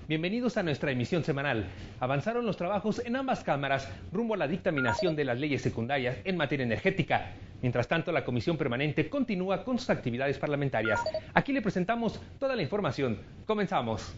Bienvenidos a nuestra emisión semanal. Avanzaron los trabajos en ambas cámaras rumbo a la dictaminación de las leyes secundarias en materia energética. Mientras tanto, la Comisión Permanente continúa con sus actividades parlamentarias. Aquí le presentamos toda la información. Comenzamos.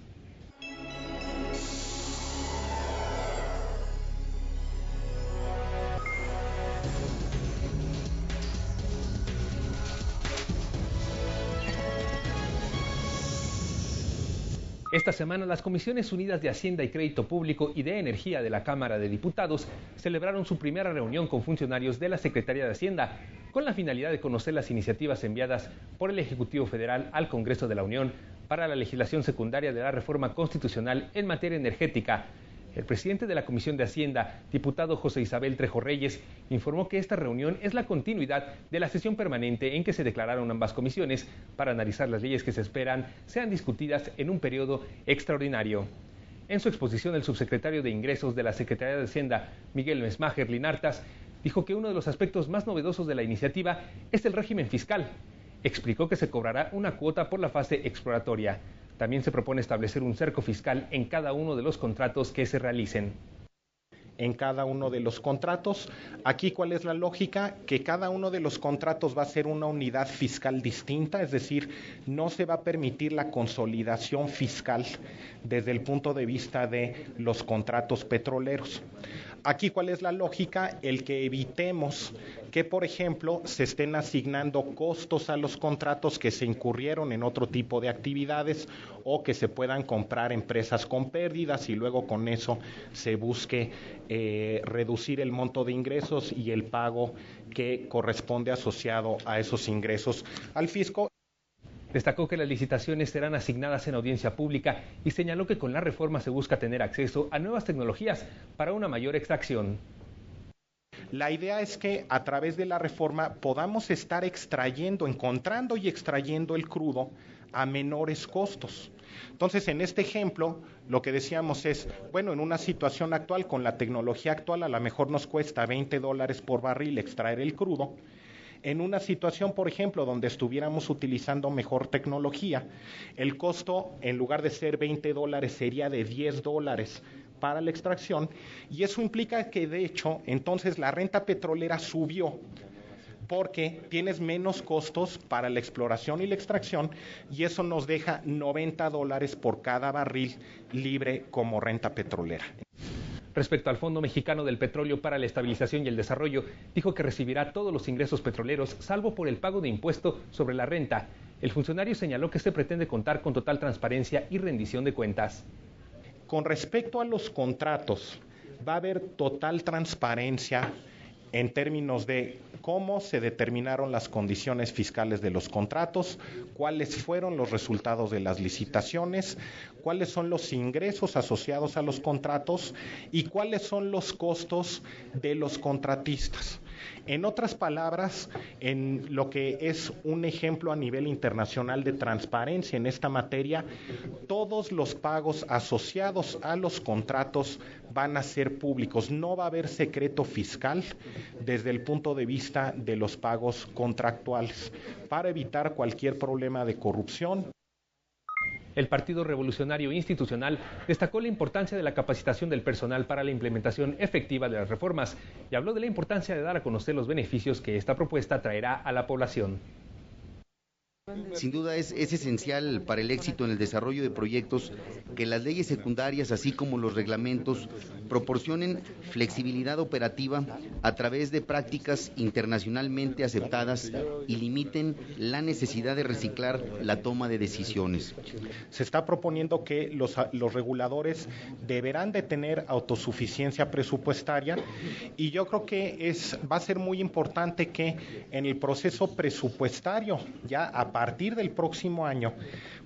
Esta semana, las Comisiones Unidas de Hacienda y Crédito Público y de Energía de la Cámara de Diputados celebraron su primera reunión con funcionarios de la Secretaría de Hacienda, con la finalidad de conocer las iniciativas enviadas por el Ejecutivo Federal al Congreso de la Unión para la legislación secundaria de la reforma constitucional en materia energética. El presidente de la Comisión de Hacienda, diputado José Isabel Trejo Reyes, informó que esta reunión es la continuidad de la sesión permanente en que se declararon ambas comisiones para analizar las leyes que se esperan sean discutidas en un periodo extraordinario. En su exposición, el subsecretario de Ingresos de la Secretaría de Hacienda, Miguel Mesmajer Linartas, dijo que uno de los aspectos más novedosos de la iniciativa es el régimen fiscal. Explicó que se cobrará una cuota por la fase exploratoria. También se propone establecer un cerco fiscal en cada uno de los contratos que se realicen. En cada uno de los contratos. Aquí, ¿cuál es la lógica? Que cada uno de los contratos va a ser una unidad fiscal distinta, es decir, no se va a permitir la consolidación fiscal desde el punto de vista de los contratos petroleros. Aquí, ¿cuál es la lógica? El que evitemos que, por ejemplo, se estén asignando costos a los contratos que se incurrieron en otro tipo de actividades o que se puedan comprar empresas con pérdidas y luego con eso se busque reducir el monto de ingresos y el pago que corresponde asociado a esos ingresos al fisco. Destacó que las licitaciones serán asignadas en audiencia pública y señaló que con la reforma se busca tener acceso a nuevas tecnologías para una mayor extracción. La idea es que a través de la reforma podamos estar encontrando y extrayendo el crudo a menores costos. Entonces, en este ejemplo, lo que decíamos es, bueno, en una situación actual, con la tecnología actual, a lo mejor nos cuesta $20 por barril extraer el crudo. En una situación, por ejemplo, donde estuviéramos utilizando mejor tecnología, el costo, en lugar de ser $20, sería de $10 para la extracción, y eso implica que, de hecho, entonces la renta petrolera subió, porque tienes menos costos para la exploración y la extracción, y eso nos deja $90 por cada barril libre como renta petrolera. Respecto al Fondo Mexicano del Petróleo para la Estabilización y el Desarrollo, dijo que recibirá todos los ingresos petroleros, salvo por el pago de impuesto sobre la renta. El funcionario señaló que se pretende contar con total transparencia y rendición de cuentas. Con respecto a los contratos, va a haber total transparencia en términos de cómo se determinaron las condiciones fiscales de los contratos, cuáles fueron los resultados de las licitaciones, cuáles son los ingresos asociados a los contratos y cuáles son los costos de los contratistas. En otras palabras, en lo que es un ejemplo a nivel internacional de transparencia en esta materia, todos los pagos asociados a los contratos van a ser públicos. No va a haber secreto fiscal desde el punto de vista de los pagos contractuales para evitar cualquier problema de corrupción. El Partido Revolucionario Institucional destacó la importancia de la capacitación del personal para la implementación efectiva de las reformas y habló de la importancia de dar a conocer los beneficios que esta propuesta traerá a la población. Sin duda es esencial para el éxito en el desarrollo de proyectos que las leyes secundarias, así como los reglamentos, proporcionen flexibilidad operativa a través de prácticas internacionalmente aceptadas y limiten la necesidad de reciclar la toma de decisiones. Se está proponiendo que los reguladores deberán de tener autosuficiencia presupuestaria y yo creo que va a ser muy importante que en el proceso presupuestario, ya a partir del próximo año,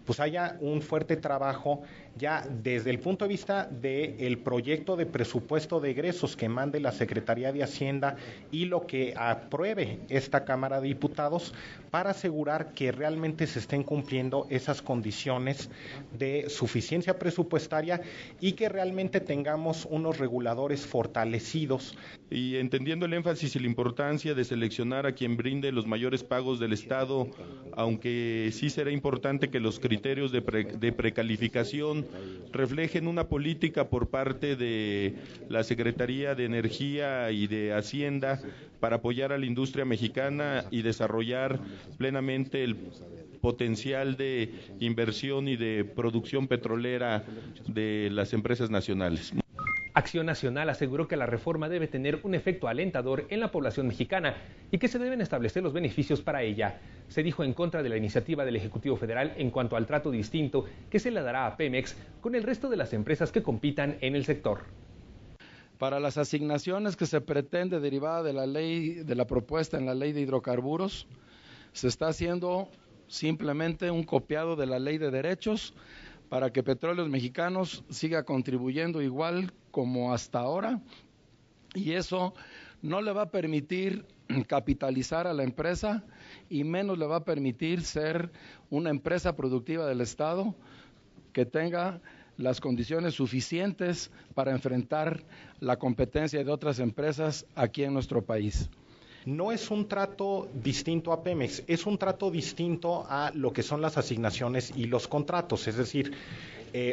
pues haya un fuerte trabajo ya desde el punto de vista del proyecto de presupuesto de egresos que mande la Secretaría de Hacienda y lo que apruebe esta Cámara de Diputados para asegurar que realmente se estén cumpliendo esas condiciones de suficiencia presupuestaria y que realmente tengamos unos reguladores fortalecidos. Y entendiendo el énfasis y la importancia de seleccionar a quien brinde los mayores pagos del Estado, aunque sí será importante que los criterios de precalificación reflejen una política por parte de la Secretaría de Energía y de Hacienda para apoyar a la industria mexicana y desarrollar plenamente el potencial de inversión y de producción petrolera de las empresas nacionales. Acción Nacional aseguró que la reforma debe tener un efecto alentador en la población mexicana y que se deben establecer los beneficios para ella. Se dijo en contra de la iniciativa del Ejecutivo Federal en cuanto al trato distinto que se le dará a Pemex con el resto de las empresas que compitan en el sector. Para las asignaciones que se pretende derivada de la ley, de la propuesta en la ley de hidrocarburos, se está haciendo simplemente un copiado de la ley de derechos para que Petróleos Mexicanos siga contribuyendo igual como hasta ahora, y eso no le va a permitir capitalizar a la empresa y menos le va a permitir ser una empresa productiva del Estado que tenga las condiciones suficientes para enfrentar la competencia de otras empresas aquí en nuestro país. No es un trato distinto a Pemex, es un trato distinto a lo que son las asignaciones y los contratos, es decir,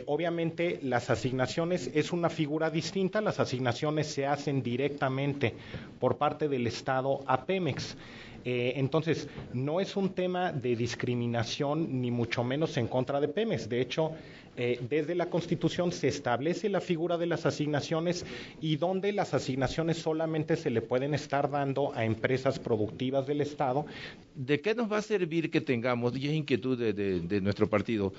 obviamente las asignaciones es una figura distinta, las asignaciones se hacen directamente por parte del Estado a Pemex. Entonces, no es un tema de discriminación ni mucho menos en contra de Pemex. De hecho, desde la Constitución se establece la figura de las asignaciones y donde las asignaciones solamente se le pueden estar dando a empresas productivas del Estado. ¿De qué nos va a servir que tengamos, y es inquietud de nuestro partido,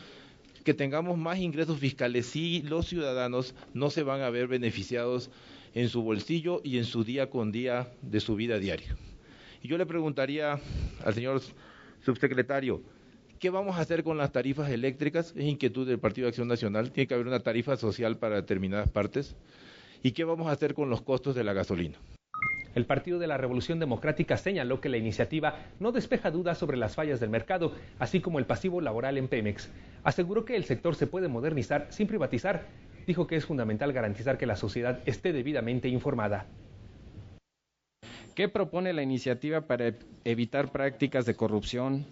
que tengamos más ingresos fiscales si los ciudadanos no se van a ver beneficiados en su bolsillo y en su día con día de su vida diaria? Y yo le preguntaría al señor subsecretario, ¿qué vamos a hacer con las tarifas eléctricas? Es inquietud del Partido de Acción Nacional, tiene que haber una tarifa social para determinadas partes. ¿Y qué vamos a hacer con los costos de la gasolina? El Partido de la Revolución Democrática señaló que la iniciativa no despeja dudas sobre las fallas del mercado, así como el pasivo laboral en Pemex. Aseguró que el sector se puede modernizar sin privatizar. Dijo que es fundamental garantizar que la sociedad esté debidamente informada. ¿Qué propone la iniciativa para evitar prácticas de corrupción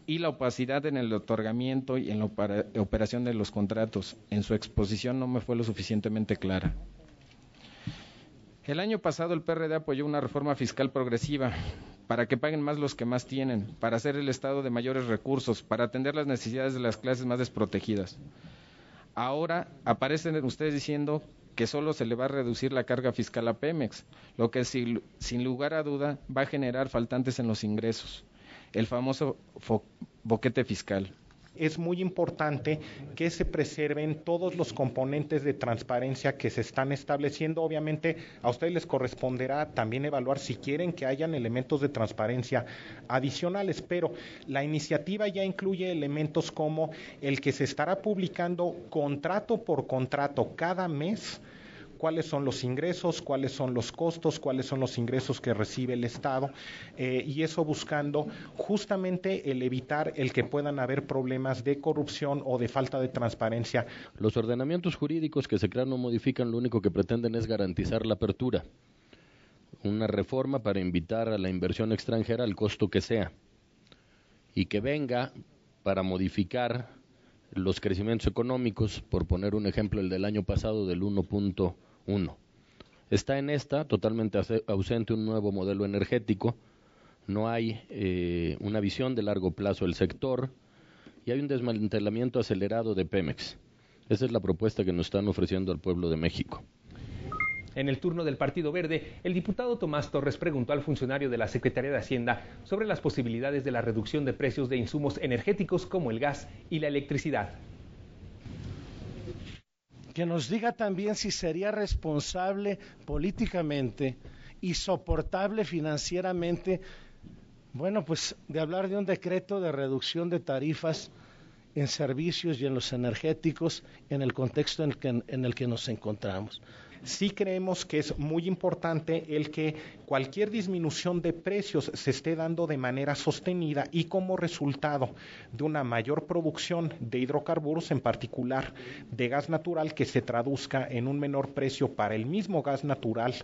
y la opacidad en el otorgamiento y en la operación de los contratos? En su exposición no me fue lo suficientemente clara. El año pasado el PRD apoyó una reforma fiscal progresiva para que paguen más los que más tienen, para hacer el Estado de mayores recursos, para atender las necesidades de las clases más desprotegidas. Ahora aparecen ustedes diciendo que solo se le va a reducir la carga fiscal a Pemex, lo que sin lugar a duda va a generar faltantes en los ingresos, el famoso boquete fiscal. Es muy importante que se preserven todos los componentes de transparencia que se están estableciendo. Obviamente a ustedes les corresponderá también evaluar si quieren que hayan elementos de transparencia adicionales, pero la iniciativa ya incluye elementos como el que se estará publicando contrato por contrato cada mes, cuáles son los ingresos, cuáles son los costos, cuáles son los ingresos que recibe el Estado, y eso buscando justamente el evitar el que puedan haber problemas de corrupción o de falta de transparencia. Los ordenamientos jurídicos que se crean o modifican lo único que pretenden es garantizar la apertura, una reforma para invitar a la inversión extranjera al costo que sea, y que venga para modificar los crecimientos económicos, por poner un ejemplo, el del año pasado del 1.1. Está en esta totalmente ausente un nuevo modelo energético, no hay una visión de largo plazo del sector y hay un desmantelamiento acelerado de Pemex. Esa es la propuesta que nos están ofreciendo al pueblo de México. En el turno del Partido Verde, el diputado Tomás Torres preguntó al funcionario de la Secretaría de Hacienda sobre las posibilidades de la reducción de precios de insumos energéticos como el gas y la electricidad. Que nos diga también si sería responsable políticamente y soportable financieramente, bueno, pues de hablar de un decreto de reducción de tarifas en servicios y en los energéticos en el contexto en el que nos encontramos. Sí creemos que es muy importante el que cualquier disminución de precios se esté dando de manera sostenida y como resultado de una mayor producción de hidrocarburos, en particular de gas natural, que se traduzca en un menor precio para el mismo gas natural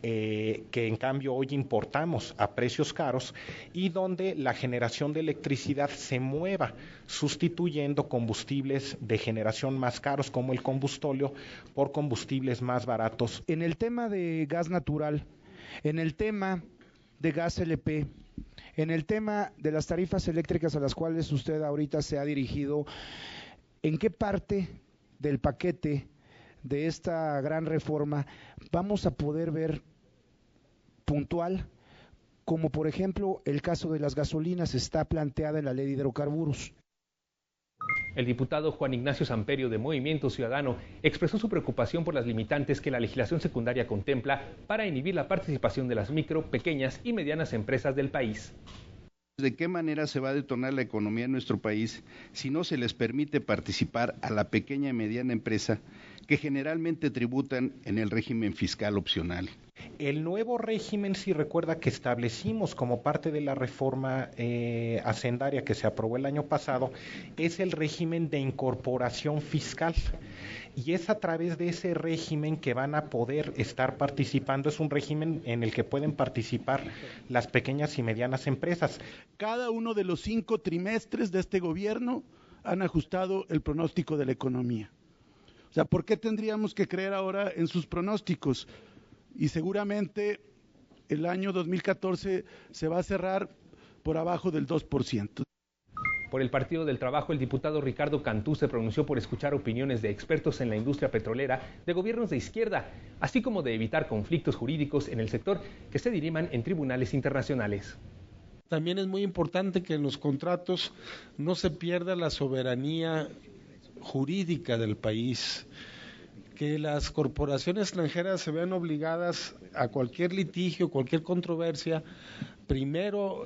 que en cambio hoy importamos a precios caros, y donde la generación de electricidad se mueva sustituyendo combustibles de generación más caros como el combustóleo por combustibles más baratos. En el tema de gas natural, en el tema de gas LP, en el tema de las tarifas eléctricas a las cuales usted ahorita se ha dirigido, ¿en qué parte del paquete de esta gran reforma vamos a poder ver puntual, como por ejemplo el caso de las gasolinas está planteada en la ley de hidrocarburos? El diputado Juan Ignacio Samperio, de Movimiento Ciudadano, expresó su preocupación por las limitantes que la legislación secundaria contempla para inhibir la participación de las micro, pequeñas y medianas empresas del país. ¿De qué manera se va a detonar la economía en nuestro país si no se les permite participar a la pequeña y mediana empresa que generalmente tributan en el régimen fiscal opcional? El nuevo régimen, si recuerda que establecimos como parte de la reforma hacendaria que se aprobó el año pasado, es el régimen de incorporación fiscal. Y es a través de ese régimen que van a poder estar participando. Es un régimen en el que pueden participar las pequeñas y medianas empresas. Cada uno de los 5 trimestres de este gobierno han ajustado el pronóstico de la economía. O sea, ¿por qué tendríamos que creer ahora en sus pronósticos? Y seguramente el año 2014 se va a cerrar por abajo del 2%. Por el Partido del Trabajo, el diputado Ricardo Cantú se pronunció por escuchar opiniones de expertos en la industria petrolera de gobiernos de izquierda, así como de evitar conflictos jurídicos en el sector que se diriman en tribunales internacionales. También es muy importante que en los contratos no se pierda la soberanía jurídica del país, que las corporaciones extranjeras se vean obligadas a cualquier litigio, cualquier controversia, primero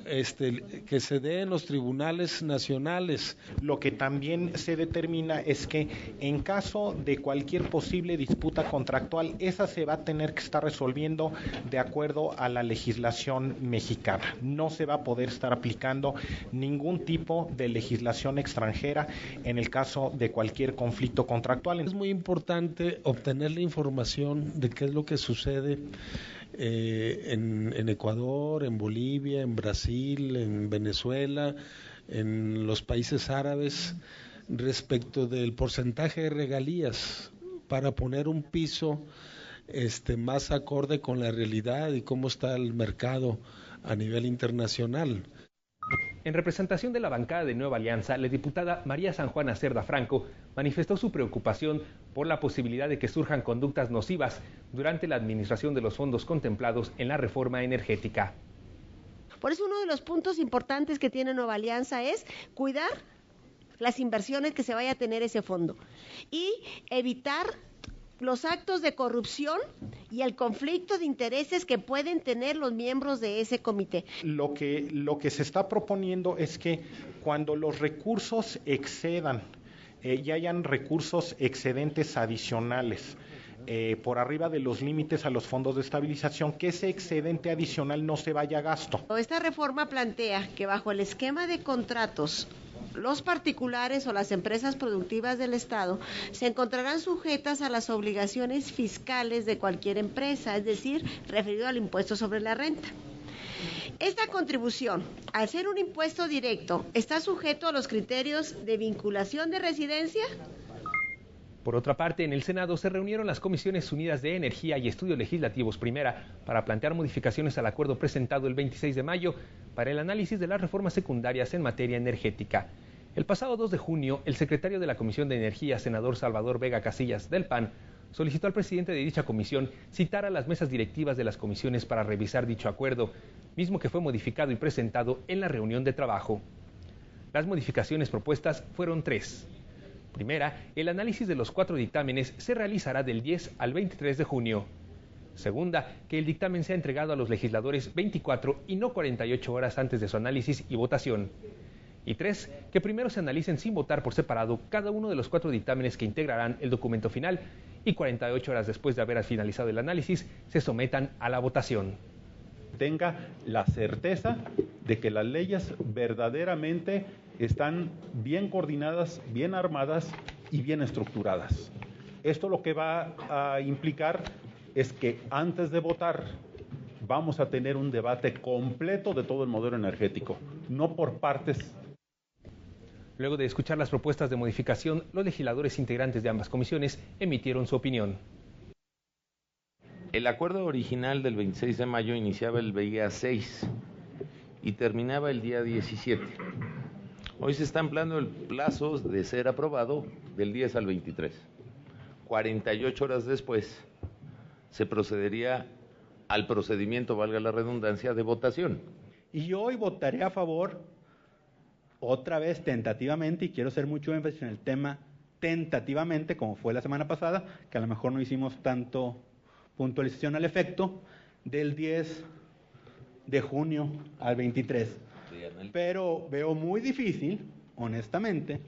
que se dé en los tribunales nacionales. Lo que también se determina es que en caso de cualquier posible disputa contractual, esa se va a tener que estar resolviendo de acuerdo a la legislación mexicana. No se va a poder estar aplicando ningún tipo de legislación extranjera en el caso de cualquier conflicto contractual. Es muy importante obtener la información de qué es lo que sucede en Ecuador, en Bolivia, en Brasil, en Venezuela, en los países árabes, respecto del porcentaje de regalías, para poner un piso más acorde con la realidad y cómo está el mercado a nivel internacional. En representación de la bancada de Nueva Alianza, la diputada María San Juana Cerda Franco manifestó su preocupación por la posibilidad de que surjan conductas nocivas durante la administración de los fondos contemplados en la reforma energética. Por eso uno de los puntos importantes que tiene Nueva Alianza es cuidar las inversiones que se vaya a tener ese fondo y evitar los actos de corrupción y el conflicto de intereses que pueden tener los miembros de ese comité. Lo que se está proponiendo es que cuando los recursos excedan y hayan recursos excedentes adicionales por arriba de los límites a los fondos de estabilización, que ese excedente adicional no se vaya a gasto. Esta reforma plantea que bajo el esquema de contratos, los particulares o las empresas productivas del Estado se encontrarán sujetas a las obligaciones fiscales de cualquier empresa, es decir, referido al impuesto sobre la renta. Esta contribución, al ser un impuesto directo, ¿está sujeto a los criterios de vinculación de residencia? Por otra parte, en el Senado se reunieron las Comisiones Unidas de Energía y Estudios Legislativos Primera para plantear modificaciones al acuerdo presentado el 26 de mayo para el análisis de las reformas secundarias en materia energética. El pasado 2 de junio, el secretario de la Comisión de Energía, senador Salvador Vega Casillas, del PAN, solicitó al presidente de dicha comisión citar a las mesas directivas de las comisiones para revisar dicho acuerdo, mismo que fue modificado y presentado en la reunión de trabajo. Las modificaciones propuestas fueron 3. Primera, el análisis de los 4 dictámenes se realizará del 10 al 23 de junio. Segunda, que el dictamen sea entregado a los legisladores 24 y no 48 horas antes de su análisis y votación. Y 3, que primero se analicen sin votar por separado cada uno de los 4 dictámenes que integrarán el documento final y 48 horas después de haber finalizado el análisis se sometan a la votación. Tenga la certeza de que las leyes verdaderamente están bien coordinadas, bien armadas y bien estructuradas. Esto lo que va a implicar es que antes de votar vamos a tener un debate completo de todo el modelo energético, no por partes. Luego de escuchar las propuestas de modificación, los legisladores integrantes de ambas comisiones emitieron su opinión. El acuerdo original del 26 de mayo iniciaba el día 6 y terminaba el día 17. Hoy se está ampliando el plazo de ser aprobado del 10 al 23. 48 horas después se procedería al procedimiento, valga la redundancia, de votación. Y yo hoy votaré a favor, otra vez tentativamente, y quiero hacer mucho énfasis en el tema tentativamente, como fue la semana pasada, que a lo mejor no hicimos tanto puntualización al efecto, del 10 de junio al 23. Pero veo muy difícil, honestamente,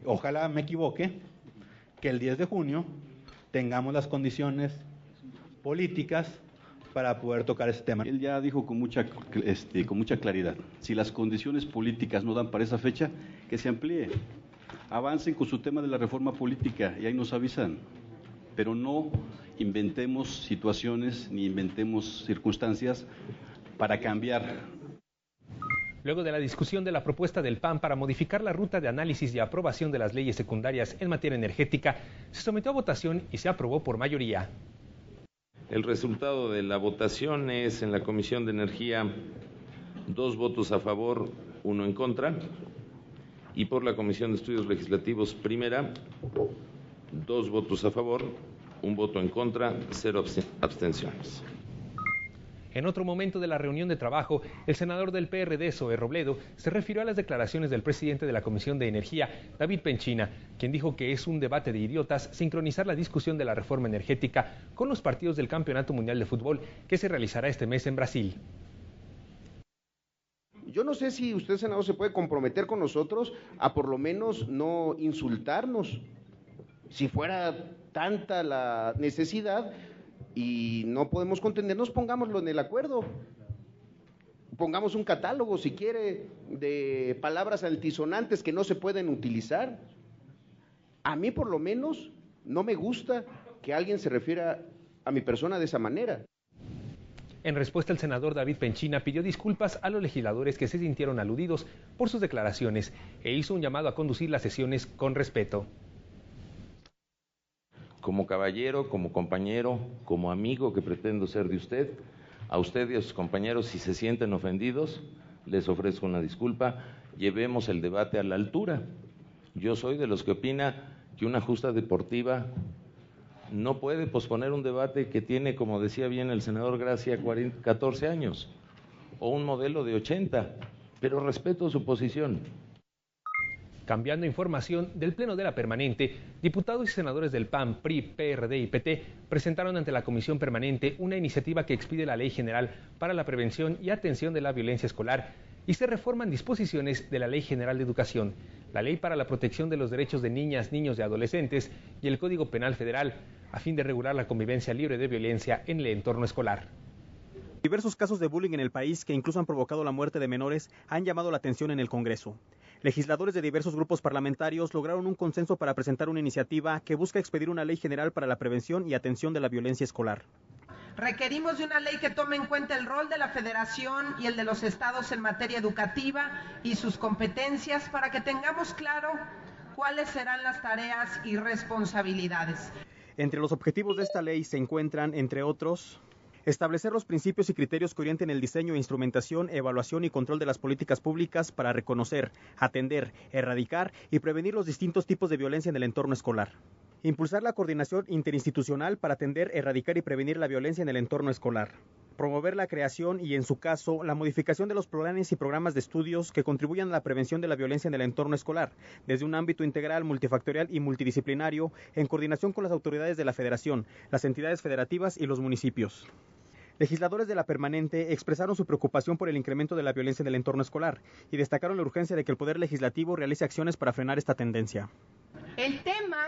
ojalá me equivoque, que el 10 de junio tengamos las condiciones políticas para poder tocar ese tema. Él ya dijo con mucha claridad, si las condiciones políticas no dan para esa fecha, que se amplíe. Avancen con su tema de la reforma política y ahí nos avisan, pero no inventemos situaciones ni inventemos circunstancias para cambiar. Luego de la discusión de la propuesta del PAN para modificar la ruta de análisis y aprobación de las leyes secundarias en materia energética, se sometió a votación y se aprobó por mayoría. El resultado de la votación es en la Comisión de Energía 2 votos a favor, 1 en contra, y por la Comisión de Estudios Legislativos primera 2 votos a favor, 1 voto en contra, 0 abstenciones. En otro momento de la reunión de trabajo, el senador del PRD, Zoe Robledo, se refirió a las declaraciones del presidente de la Comisión de Energía, David Penchina, quien dijo que es un debate de idiotas sincronizar la discusión de la reforma energética con los partidos del Campeonato Mundial de Fútbol que se realizará este mes en Brasil. Yo no sé si usted, senador, se puede comprometer con nosotros a por lo menos no insultarnos. Si fuera tanta la necesidad y no podemos contendernos, pongámoslo en el acuerdo. Pongamos un catálogo, si quiere, de palabras altisonantes que no se pueden utilizar. A mí, por lo menos, no me gusta que alguien se refiera a mi persona de esa manera. En respuesta, el senador David Penchina pidió disculpas a los legisladores que se sintieron aludidos por sus declaraciones e hizo un llamado a conducir las sesiones con respeto. Como caballero, como compañero, como amigo que pretendo ser de usted, a usted y a sus compañeros, si se sienten ofendidos, les ofrezco una disculpa. Llevemos el debate a la altura. Yo soy de los que opina que una justa deportiva no puede posponer un debate que tiene, como decía bien el senador Gracia, 14 años, o un modelo de 80, pero respeto su posición. Cambiando información, del Pleno de la Permanente, diputados y senadores del PAN, PRI, PRD y PT presentaron ante la Comisión Permanente una iniciativa que expide la Ley General para la Prevención y Atención de la Violencia Escolar y se reforman disposiciones de la Ley General de Educación, la Ley para la Protección de los Derechos de Niñas, Niños y Adolescentes y el Código Penal Federal, a fin de regular la convivencia libre de violencia en el entorno escolar. Diversos casos de bullying en el país que incluso han provocado la muerte de menores han llamado la atención en el Congreso. Legisladores de diversos grupos parlamentarios lograron un consenso para presentar una iniciativa que busca expedir una ley general para la prevención y atención de la violencia escolar. Requerimos de una ley que tome en cuenta el rol de la Federación y el de los estados en materia educativa y sus competencias para que tengamos claro cuáles serán las tareas y responsabilidades. Entre los objetivos de esta ley se encuentran, entre otros, establecer los principios y criterios que orienten el diseño, instrumentación, evaluación y control de las políticas públicas para reconocer, atender, erradicar y prevenir los distintos tipos de violencia en el entorno escolar. Impulsar la coordinación interinstitucional para atender, erradicar y prevenir la violencia en el entorno escolar. Promover la creación y, en su caso, la modificación de los planes y programas de estudios que contribuyan a la prevención de la violencia en el entorno escolar, desde un ámbito integral, multifactorial y multidisciplinario, en coordinación con las autoridades de la Federación, las entidades federativas y los municipios. Legisladores de la Permanente expresaron su preocupación por el incremento de la violencia en el entorno escolar y destacaron la urgencia de que el Poder Legislativo realice acciones para frenar esta tendencia. El tema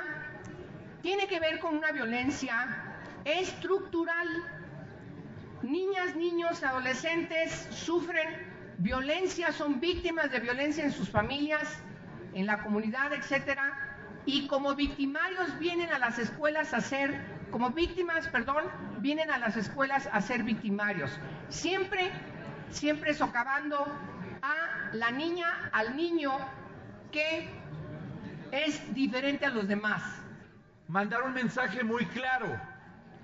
tiene que ver con una violencia estructural. Niñas, niños, adolescentes sufren violencia, son víctimas de violencia en sus familias, en la comunidad, etcétera, y como victimarios vienen a las escuelas a ser, vienen a las escuelas a ser victimarios, siempre socavando a la niña, al niño que es diferente a los demás. Mandar un mensaje muy claro: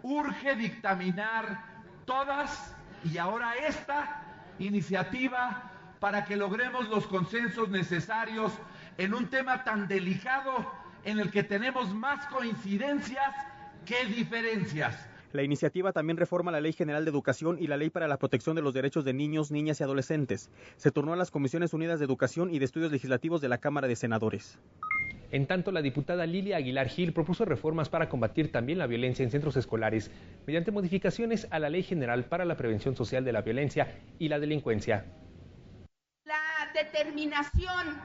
urge dictaminar todas y ahora esta iniciativa para que logremos los consensos necesarios en un tema tan delicado en el que tenemos más coincidencias que diferencias. La iniciativa también reforma la Ley General de Educación y la Ley para la Protección de los Derechos de Niños, Niñas y Adolescentes. Se turnó a las Comisiones Unidas de Educación y de Estudios Legislativos de la Cámara de Senadores. En tanto, la diputada Lilia Aguilar Gil propuso reformas para combatir también la violencia en centros escolares mediante modificaciones a la Ley General para la Prevención Social de la Violencia y la Delincuencia. La determinación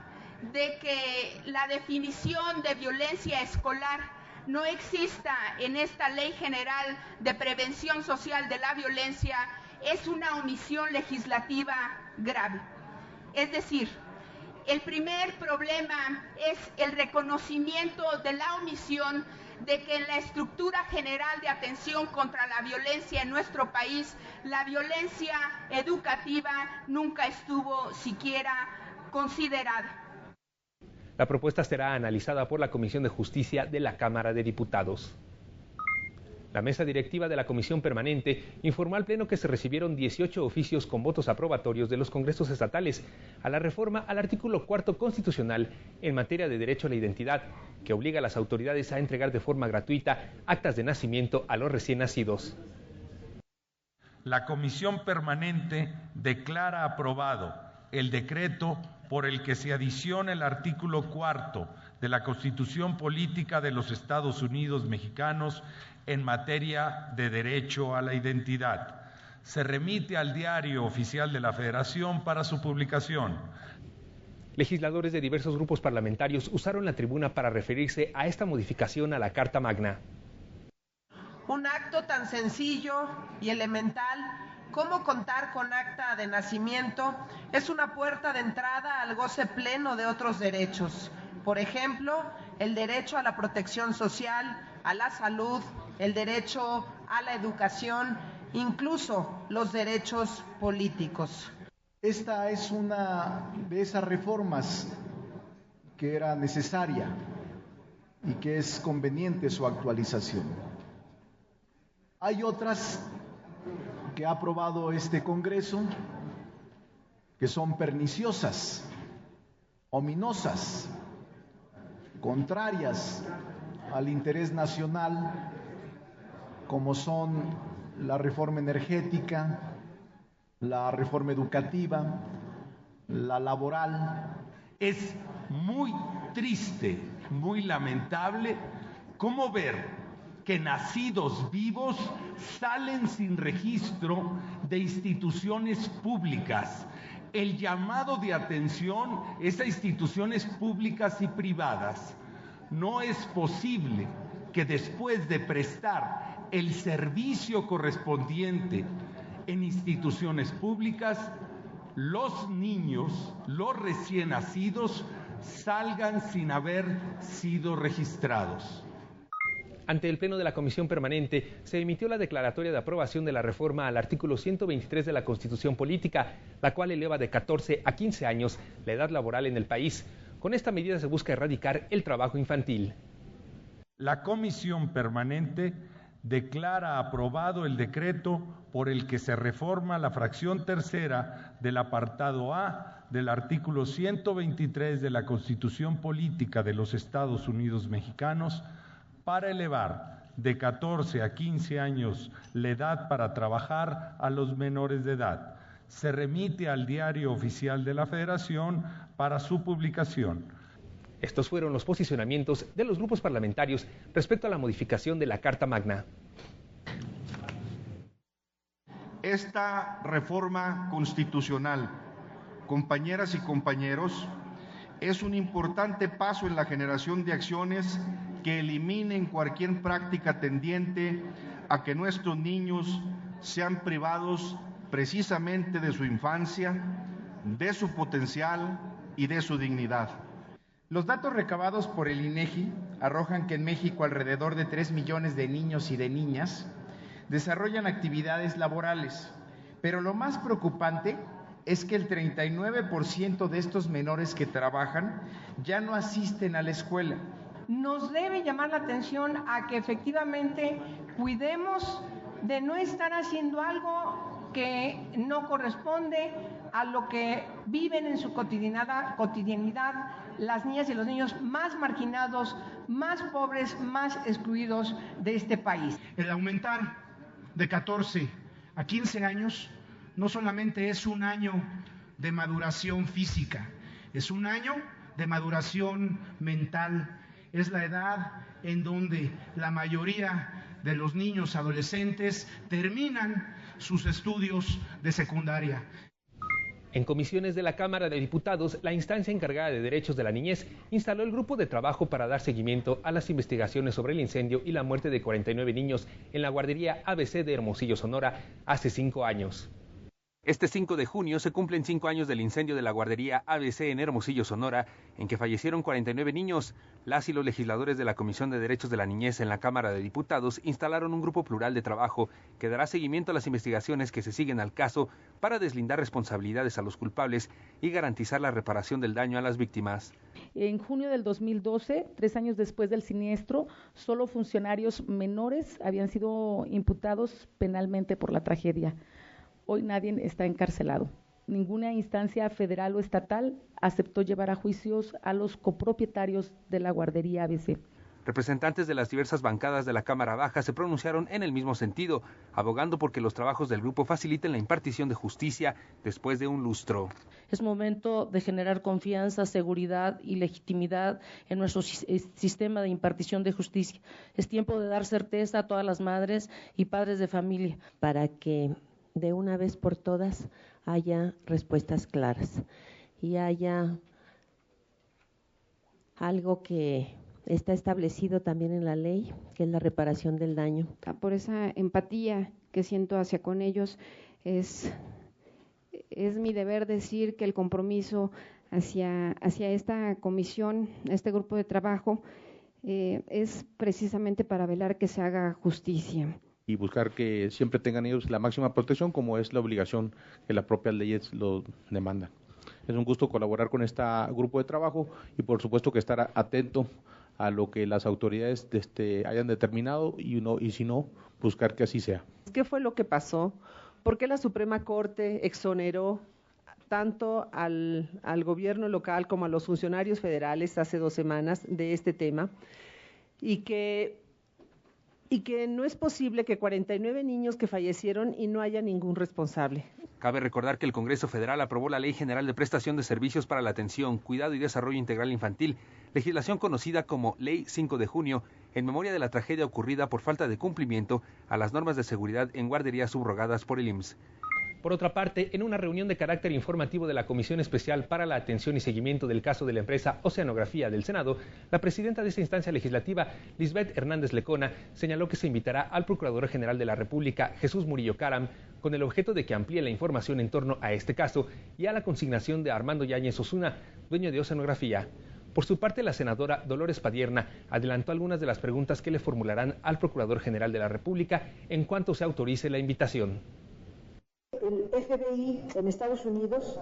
de que la definición de violencia escolar no exista en esta Ley General de Prevención Social de la Violencia es una omisión legislativa grave. Es decir, el primer problema es el reconocimiento de la omisión de que en la estructura general de atención contra la violencia en nuestro país, la violencia educativa nunca estuvo siquiera considerada. La propuesta será analizada por la Comisión de Justicia de la Cámara de Diputados. La mesa directiva de la Comisión Permanente informó al Pleno que se recibieron 18 oficios con votos aprobatorios de los congresos estatales a la reforma al artículo 4 constitucional en materia de derecho a la identidad, que obliga a las autoridades a entregar de forma gratuita actas de nacimiento a los recién nacidos. La Comisión Permanente declara aprobado el decreto por el que se adiciona el artículo 4 de la Constitución Política de los Estados Unidos Mexicanos en materia de derecho a la identidad. Se remite al Diario Oficial de la Federación para su publicación. Legisladores de diversos grupos parlamentarios usaron la tribuna para referirse a esta modificación a la Carta Magna. Un acto tan sencillo y elemental como contar con acta de nacimiento es una puerta de entrada al goce pleno de otros derechos. Por ejemplo, el derecho a la protección social, a la salud, el derecho a la educación, incluso los derechos políticos. Esta es una de esas reformas que era necesaria y que es conveniente su actualización. Hay otras que ha aprobado este Congreso que son perniciosas, ominosas, contrarias al interés nacional, como son la reforma energética, la reforma educativa, la laboral. Es muy triste, muy lamentable cómo ver que nacidos vivos salen sin registro de instituciones públicas. El llamado de atención es a instituciones públicas y privadas. No es posible que después de prestar el servicio correspondiente en instituciones públicas, los niños, los recién nacidos, salgan sin haber sido registrados. Ante el Pleno de la Comisión Permanente se emitió la declaratoria de aprobación de la reforma al artículo 123 de la Constitución Política, la cual eleva de 14 a 15 años la edad laboral en el país. Con esta medida se busca erradicar el trabajo infantil. La Comisión Permanente declara aprobado el decreto por el que se reforma la fracción tercera del apartado A del artículo 123 de la Constitución Política de los Estados Unidos Mexicanos para elevar de 14 a 15 años la edad para trabajar a los menores de edad. Se remite al Diario Oficial de la Federación para su publicación. Estos fueron los posicionamientos de los grupos parlamentarios respecto a la modificación de la Carta Magna. Esta reforma constitucional, compañeras y compañeros, es un importante paso en la generación de acciones que eliminen cualquier práctica tendiente a que nuestros niños sean privados precisamente de su infancia, de su potencial y de su dignidad. Los datos recabados por el INEGI arrojan que en México alrededor de 3 millones de niños y de niñas desarrollan actividades laborales, pero lo más preocupante es que el 39% de estos menores que trabajan ya no asisten a la escuela. Nos debe llamar la atención a que efectivamente cuidemos de no estar haciendo algo que no corresponde a lo que viven en su cotidianidad las niñas y los niños más marginados, más pobres, más excluidos de este país. El aumentar de 14 a 15 años no solamente es un año de maduración física, es un año de maduración mental. Es la edad en donde la mayoría de los niños adolescentes terminan sus estudios de secundaria. En comisiones de la Cámara de Diputados, la instancia encargada de derechos de la niñez instaló el grupo de trabajo para dar seguimiento a las investigaciones sobre el incendio y la muerte de 49 niños en la guardería ABC de Hermosillo, Sonora, hace 5 años. Este 5 de junio se cumplen 5 años del incendio de la guardería ABC en Hermosillo, Sonora, en que fallecieron 49 niños. Las y los legisladores de la Comisión de Derechos de la Niñez en la Cámara de Diputados instalaron un grupo plural de trabajo que dará seguimiento a las investigaciones que se siguen al caso para deslindar responsabilidades a los culpables y garantizar la reparación del daño a las víctimas. En junio del 2012, 3 años después del siniestro, solo funcionarios menores habían sido imputados penalmente por la tragedia. Hoy nadie está encarcelado. Ninguna instancia federal o estatal aceptó llevar a juicios a los copropietarios de la guardería ABC. Representantes de las diversas bancadas de la Cámara Baja se pronunciaron en el mismo sentido, abogando porque los trabajos del grupo faciliten la impartición de justicia después de un lustro. Es momento de generar confianza, seguridad y legitimidad en nuestro sistema de impartición de justicia. Es tiempo de dar certeza a todas las madres y padres de familia. Para que de una vez por todas haya respuestas claras y haya algo que está establecido también en la ley, que es la reparación del daño. Por esa empatía que siento hacia con ellos, es mi deber decir que el compromiso hacia esta comisión, este grupo de trabajo, es precisamente para velar que se haga justicia. Y buscar que siempre tengan ellos la máxima protección, como es la obligación que las propias leyes lo demandan. Es un gusto colaborar con este grupo de trabajo y por supuesto que estar atento a lo que las autoridades hayan determinado y si no, buscar que así sea. ¿Qué fue lo que pasó? ¿Por qué la Suprema Corte exoneró tanto al gobierno local como a los funcionarios federales hace 2 semanas de este tema? Y que no es posible que 49 niños que fallecieron y no haya ningún responsable. Cabe recordar que el Congreso Federal aprobó la Ley General de Prestación de Servicios para la Atención, Cuidado y Desarrollo Integral Infantil, legislación conocida como Ley 5 de junio, en memoria de la tragedia ocurrida por falta de cumplimiento a las normas de seguridad en guarderías subrogadas por el IMSS. Por otra parte, en una reunión de carácter informativo de la Comisión Especial para la Atención y Seguimiento del caso de la empresa Oceanografía del Senado, la presidenta de esta instancia legislativa, Lisbeth Hernández Lecona, señaló que se invitará al Procurador General de la República, Jesús Murillo Caram, con el objeto de que amplíe la información en torno a este caso y a la consignación de Armando Yáñez Osuna, dueño de Oceanografía. Por su parte, la senadora Dolores Padierna adelantó algunas de las preguntas que le formularán al Procurador General de la República en cuanto se autorice la invitación. El FBI en Estados Unidos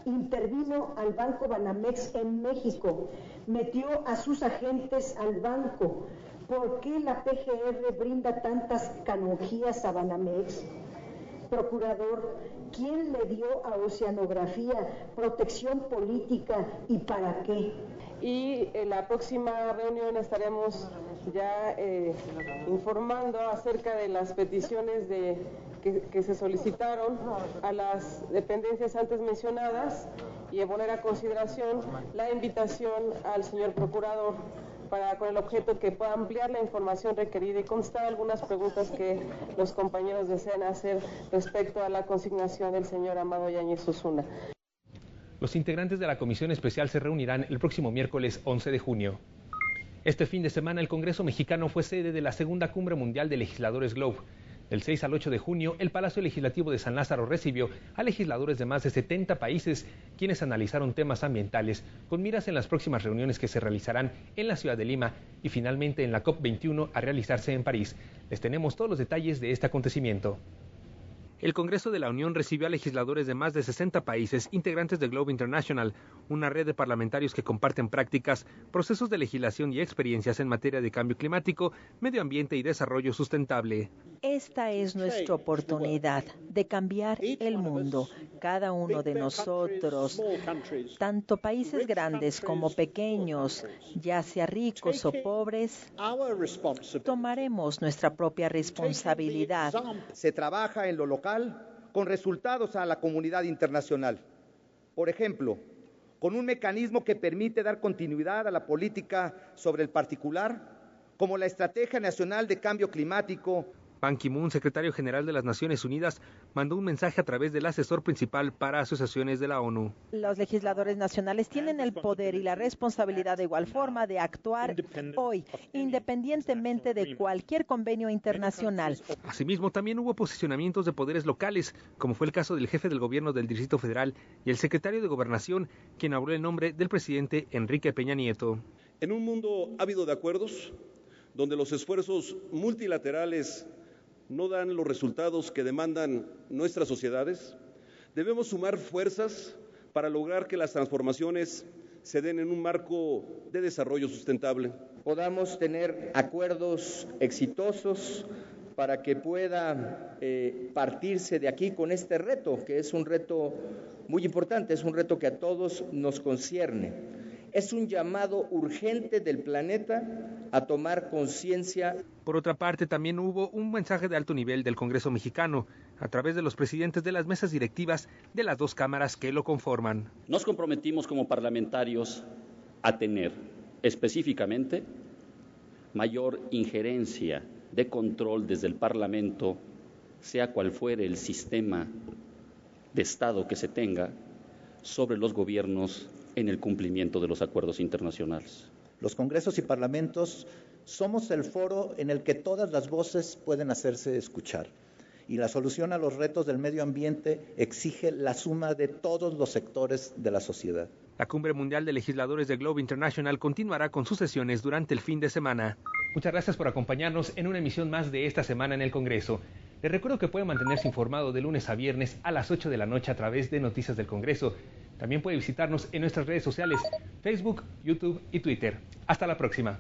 intervino al Banco Banamex en México, metió a sus agentes al banco. ¿Por qué la PGR brinda tantas canonjías a Banamex? Procurador, ¿quién le dio a Oceanografía protección política y para qué? Y en la próxima reunión estaremos ya informando acerca de las peticiones que se solicitaron a las dependencias antes mencionadas y poner a consideración la invitación al señor procurador con el objeto que pueda ampliar la información requerida y contestar algunas preguntas que los compañeros desean hacer respecto a la consignación del señor Armando Yáñez Osuna. Los integrantes de la Comisión Especial se reunirán el próximo miércoles 11 de junio. Este fin de semana el Congreso mexicano fue sede de la segunda Cumbre Mundial de Legisladores Globe. Del 6 al 8 de junio, el Palacio Legislativo de San Lázaro recibió a legisladores de más de 70 países, quienes analizaron temas ambientales con miras en las próximas reuniones que se realizarán en la ciudad de Lima y finalmente en la COP21 a realizarse en París. Les tenemos todos los detalles de este acontecimiento. El Congreso de la Unión recibió a legisladores de más de 60 países integrantes de Globe International, una red de parlamentarios que comparten prácticas, procesos de legislación y experiencias en materia de cambio climático, medio ambiente y desarrollo sustentable. Esta es nuestra oportunidad de cambiar el mundo. Cada uno de nosotros, tanto países grandes como pequeños, ya sea ricos o pobres, tomaremos nuestra propia responsabilidad. Se trabaja en lo local con resultados a la comunidad internacional. Por ejemplo, con un mecanismo que permite dar continuidad a la política sobre el particular, como la Estrategia Nacional de Cambio Climático. Ban Ki-moon, secretario general de las Naciones Unidas, mandó un mensaje a través del asesor principal para asociaciones de la ONU. Los legisladores nacionales tienen el poder y la responsabilidad de igual forma de actuar hoy, independientemente de cualquier convenio internacional. Asimismo, también hubo posicionamientos de poderes locales, como fue el caso del jefe del gobierno del Distrito Federal y el secretario de Gobernación, quien habló en nombre del presidente Enrique Peña Nieto. En un mundo ávido de acuerdos, donde los esfuerzos multilaterales no dan los resultados que demandan nuestras sociedades, debemos sumar fuerzas para lograr que las transformaciones se den en un marco de desarrollo sustentable. Podamos tener acuerdos exitosos para que pueda partirse de aquí con este reto, que es un reto muy importante, es un reto que a todos nos concierne. Es un llamado urgente del planeta a tomar conciencia. Por otra parte, también hubo un mensaje de alto nivel del Congreso mexicano, a través de los presidentes de las mesas directivas de las dos cámaras que lo conforman. Nos comprometimos como parlamentarios a tener específicamente mayor injerencia de control desde el Parlamento, sea cual fuere el sistema de Estado que se tenga, sobre los gobiernos en el cumplimiento de los acuerdos internacionales. Los congresos y parlamentos somos el foro en el que todas las voces pueden hacerse escuchar, y la solución a los retos del medio ambiente exige la suma de todos los sectores de la sociedad. La Cumbre Mundial de Legisladores de Globe International continuará con sus sesiones durante el fin de semana. Muchas gracias por acompañarnos en una emisión más de esta semana en el Congreso. Les recuerdo que puede mantenerse informado de lunes a viernes a las 8 de la noche a través de Noticias del Congreso. También puede visitarnos en nuestras redes sociales, Facebook, YouTube y Twitter. Hasta la próxima.